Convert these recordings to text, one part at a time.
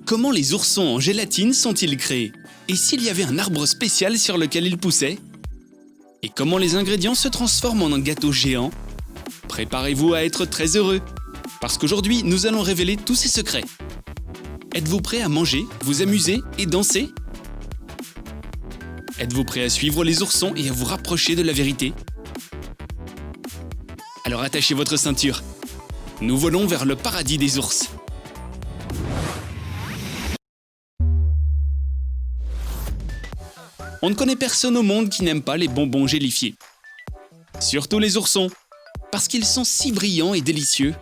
Comment les oursons en gélatine sont-ils créés? Et s'il y avait un arbre spécial sur lequel ils poussaient? Et comment les ingrédients se transforment en un gâteau géant? Préparez-vous à être très heureux, parce qu'aujourd'hui, nous allons révéler tous ces secrets. Êtes-vous prêt à manger, vous amuser et danser? Êtes-vous prêt à suivre les oursons et à vous rapprocher de la vérité? Alors attachez votre ceinture. Nous volons vers le paradis des ours. On ne connaît personne au monde qui n'aime pas les bonbons gélifiés. Surtout les oursons, parce qu'ils sont si brillants et délicieux.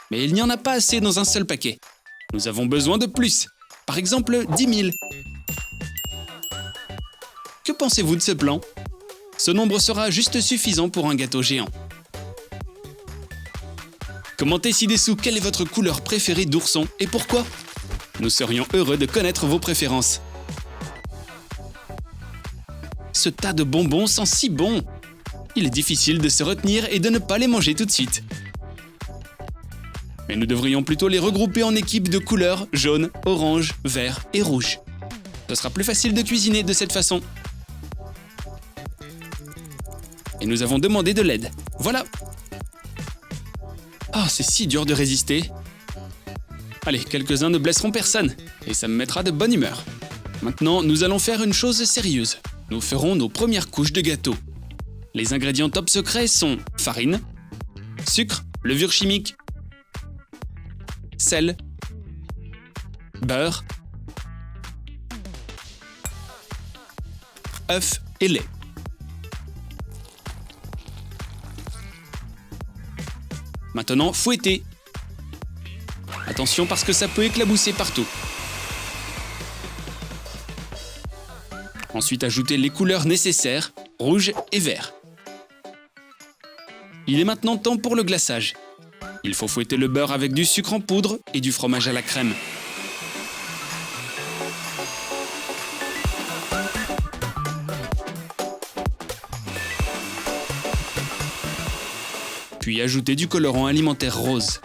Mais il n'y en a pas assez dans un seul paquet. Nous avons besoin de plus. Par exemple, 10 000. Que pensez-vous de ce plan? Ce nombre sera juste suffisant pour un gâteau géant. Commentez ci-dessous quelle est votre couleur préférée d'ourson et pourquoi. Nous serions heureux de connaître vos préférences. Ce tas de bonbons sent si bon. Il est difficile de se retenir et de ne pas les manger tout de suite. Mais nous devrions plutôt les regrouper en équipes de couleurs jaune, orange, vert et rouge. Ce sera plus facile de cuisiner de cette façon. Et nous avons demandé de l'aide. Voilà. Ah, c'est si dur de résister. Allez, quelques-uns ne blesseront personne, et ça me mettra de bonne humeur. Maintenant, nous allons faire une chose sérieuse. Nous ferons nos premières couches de gâteau. Les ingrédients top secrets sont farine, sucre, levure chimique, sel, beurre, œufs et lait. Maintenant, fouettez. Attention parce que ça peut éclabousser partout. Ensuite, ajoutez les couleurs nécessaires, rouge et vert. Il est maintenant temps pour le glaçage. Il faut fouetter le beurre avec du sucre en poudre et du fromage à la crème. Puis ajoutez du colorant alimentaire rose.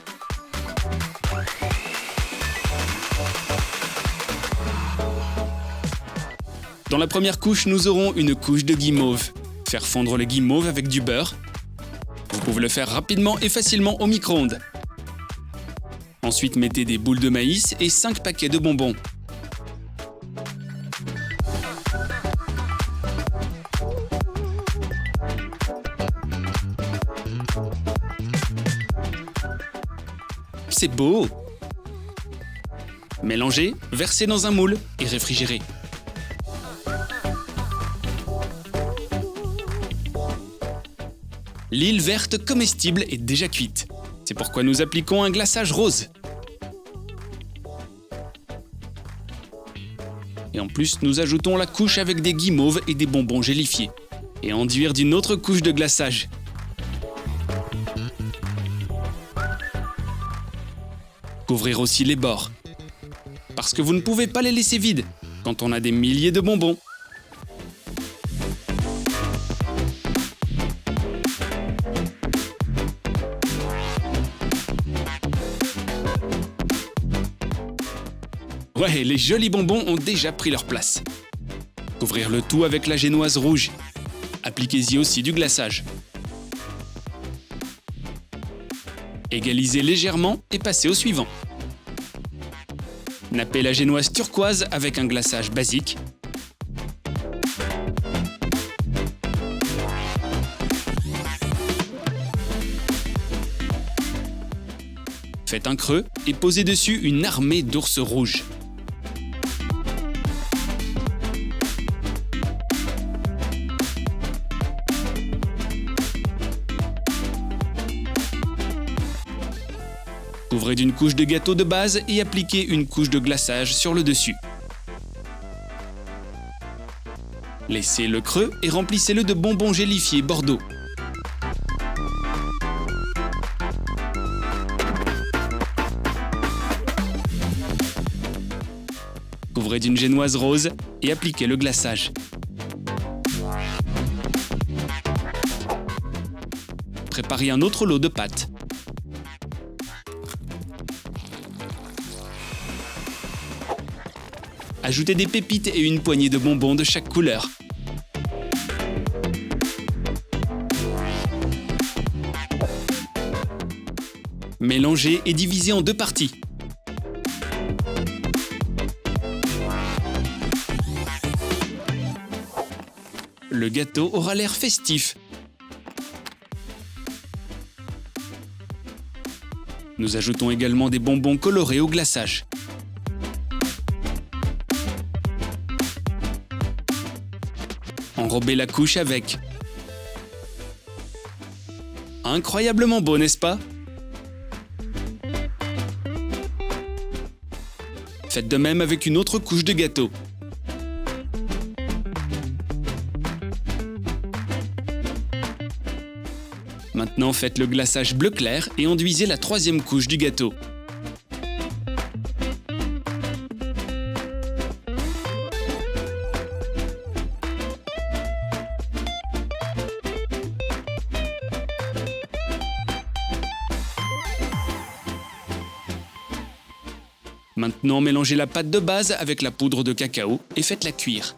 Dans la première couche, nous aurons une couche de guimauve. Faire fondre le guimauve avec du beurre. Vous pouvez le faire rapidement et facilement au micro-ondes. Ensuite, mettez des boules de maïs et 5 paquets de bonbons. C'est beau! Mélangez, versez dans un moule et réfrigérez. L'île verte comestible est déjà cuite. C'est pourquoi nous appliquons un glaçage rose. Et en plus, nous ajoutons la couche avec des guimauves et des bonbons gélifiés. Et enduire d'une autre couche de glaçage. Couvrir aussi les bords. Parce que vous ne pouvez pas les laisser vides quand on a des milliers de bonbons. Ouais, les jolis bonbons ont déjà pris leur place. Couvrir le tout avec la génoise rouge. Appliquez-y aussi du glaçage. Égalisez légèrement et passez au suivant. Nappez la génoise turquoise avec un glaçage basique. Faites un creux et posez dessus une armée d'ours rouges. Couvrez d'une couche de gâteau de base et appliquez une couche de glaçage sur le dessus. Laissez le creux et remplissez-le de bonbons gélifiés Bordeaux. Couvrez d'une génoise rose et appliquez le glaçage. Préparez un autre lot de pâte. Ajoutez des pépites et une poignée de bonbons de chaque couleur. Mélangez et divisez en 2 parties. Le gâteau aura l'air festif. Nous ajoutons également des bonbons colorés au glaçage. Enrobez la couche avec. Incroyablement beau, n'est-ce pas? Faites de même avec une autre couche de gâteau. Maintenant, faites le glaçage bleu clair et enduisez la 3e couche du gâteau. Maintenant, mélangez la pâte de base avec la poudre de cacao et faites-la cuire.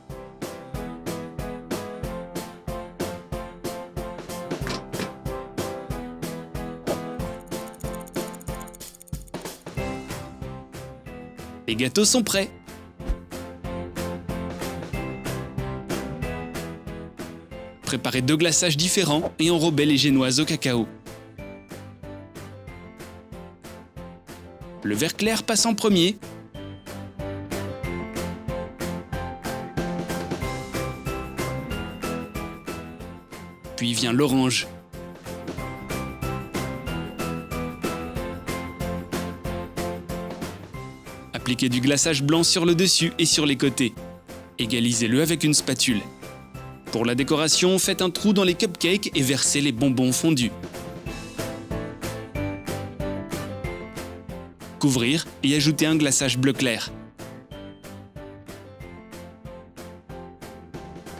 Les gâteaux sont prêts. Préparez 2 glaçages différents et enrobez les génoises au cacao. Le vert clair passe en premier. Puis vient l'orange. Appliquez du glaçage blanc sur le dessus et sur les côtés. Égalisez-le avec une spatule. Pour la décoration, faites un trou dans les cupcakes et versez les bonbons fondus. Couvrir et ajouter un glaçage bleu clair.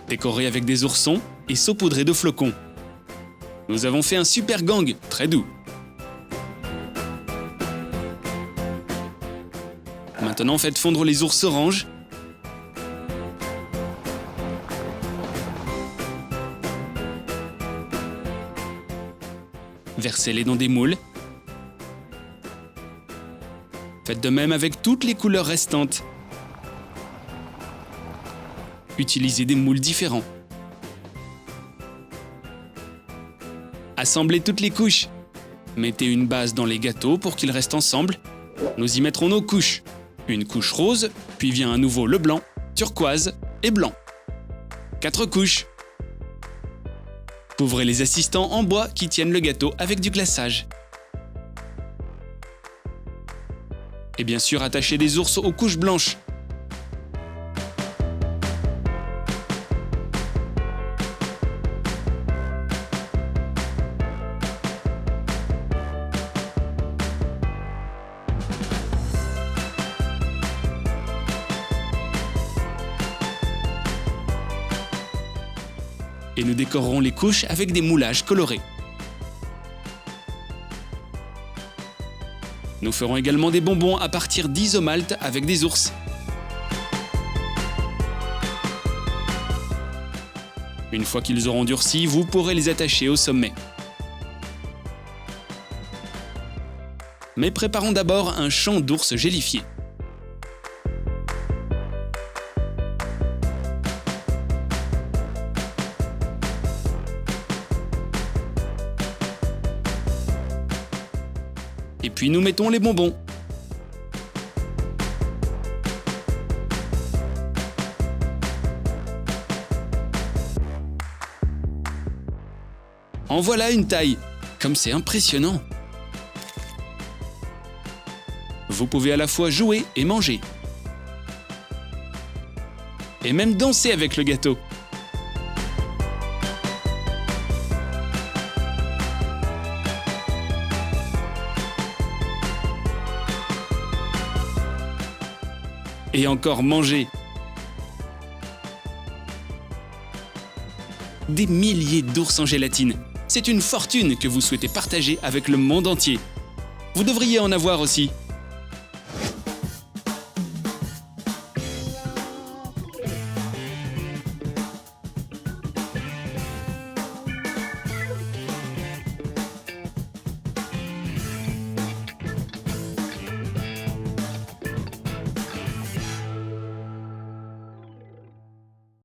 Décorer avec des oursons et saupoudrer de flocons. Nous avons fait un super gang, très doux. Maintenant, faites fondre les ours oranges. Versez-les dans des moules. Faites de même avec toutes les couleurs restantes. Utilisez des moules différents. Assemblez toutes les couches. Mettez une base dans les gâteaux pour qu'ils restent ensemble. Nous y mettrons nos couches. Une couche rose, puis vient à nouveau le blanc, turquoise et blanc. 4 couches. Couvrez les assistants en bois qui tiennent le gâteau avec du glaçage. Et bien sûr, attachez des ours aux couches blanches. Et nous décorerons les couches avec des moulages colorés. Nous ferons également des bonbons à partir d'isomalt avec des ours. Une fois qu'ils auront durci, vous pourrez les attacher au sommet. Mais préparons d'abord un champ d'ours gélifié. Et puis nous mettons les bonbons. En voilà une taille. Comme c'est impressionnant. Vous pouvez à la fois jouer et manger. Et même danser avec le gâteau. Et encore manger. Des milliers d'ours en gélatine. C'est une fortune que vous souhaitez partager avec le monde entier. Vous devriez en avoir aussi.